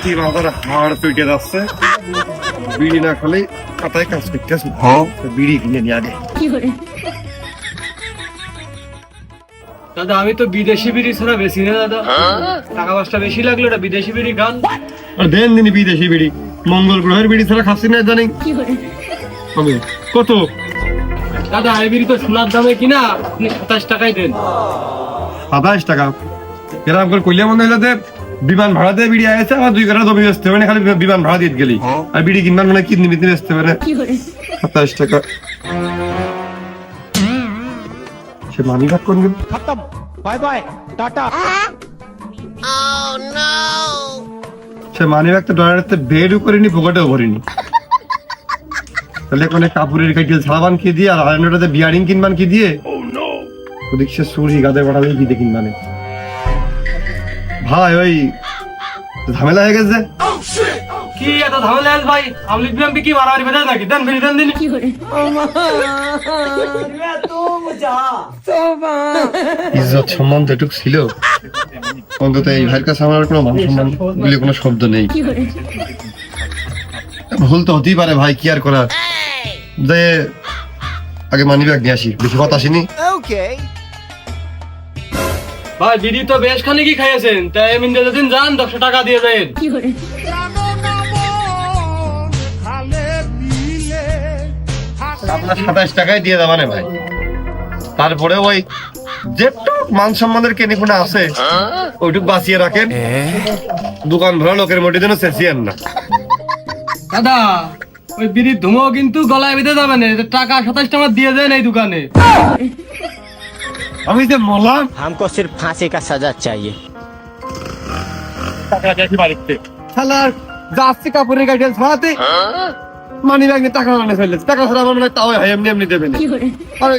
কি মাথার হাড় পেটে যাচ্ছে, বিড়ি না খেলে কাটায় কাজ করতেছে। বিড়ি কিনে নিয়ে আগে। দাদা আমি তো বিদেশি বিড়ি ছাড়া বেশি না দাদা, টাকা পয়সা বেশি লাগলো এটা বিদেশি বিড়ি খান। আর দেন দিনই বিদেশি বিড়ি, মঙ্গল গ্রহের বিড়ি ছাড়া খাচ্ছি না জানি। কত দাদা এই বিড়ি তো সোনার দামে কিনা, আপনি 27 টাকাই দেন। 27 টাকা? এরকম করে কইলে মনে হইলো যে বিমান ভাড়া দিয়ে বিড়ি আছে, আমার 2 কাঠা জমি বেচতে হবে না, খালি বিমান ভাড়া দিয়ে গেলি। আর বিড়ি কিনবার মানে কিডনি বিডনি বেচতে হবে না। 27 টাকা সে মানি ভাগ কোন গেল? खत्म बाय बाय टाटा সে মানি ভাগ তো ডলারেতে বেডও করিনি, পকেটেও ভরিনি। তাহলে কোনে কাপড়ের কাটিয়ে ছাড়াবান কি দিয়ে, আর আরেকটাতে বিয়ারিং কিনবান কি দিয়ে? ওদিক সে সুরি গাদে বাড়ালে কি দেখি মানে ভাই ওই ঝামেলা হয়ে গেছে। কি এত ঝামেলা আছে ভাই? আপনি বিএমপি কি মারামারি বেঁধে নাকি? দেন বিড়ি দেন দিন। ইজ্জত সম্মান তো এটুক ছিল, অন্তত এই ভাইয়ের কাছে আমার কোনো মান সম্মান বলে কোনো শব্দ নেই। ভুল তো হতেই পারে ভাই, কি আর করার। যে আগে মানি ব্যাগ নিয়ে আসি, বেশি কথা আসেনি। ভাই বিড়ি তো বেশ খানি কি খাইয়েছেন, তাই এমনি দিন যান 10 টাকা দিয়ে দেন। আপনার 27 টাকায় দিয়ে দেওয়া ভাই। তারপরে ওই যেটুক মান সম্মানের কেনিকুনা আছে ওইটুক বাঁচিয়ে রাখেন, দোকান ভরা লোকের মধ্যে যেন চেঁচিয়েন না। দাদা ওই বিড়ির ধুমো কিন্তু গলায় বেঁধে যাবে না, টাকা 27 টাকা দিয়ে দেন এই দোকানে। আমি যে মলাম हमको सिर्फ फांसी का सजा चाहिए টাকা দেখি বাড়িতে শালার যাচ্ছে কাপড়ের গাড়ি ছাড়াতে মানি ব্যাগ নিয়ে টাকা আনে ফেললে, টাকা ছাড়া আমার মনে হয় তাও হয় এমনি এমনি দেবে না। আর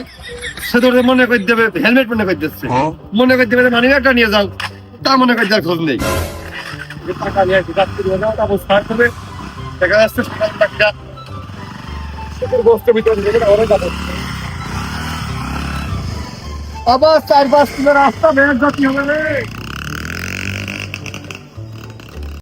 সে ধরে মনে করে দেবে, হেলমেট মনে করে দিচ্ছে, মনে করে দেবে মানি ব্যাগটা নিয়ে যাও, তা মনে করে যার খোঁজ নেই। টাকা নিয়ে আসি যাত্রী নিয়ে যাও, তারপর স্টার্ট হবে, দেখা যাচ্ছে সকাল টাকা শীতের বস্ত্র ভিতরে দেবে, ওরা যাবে আবার 4-5 কিলো রাস্তা বের করতে হবে।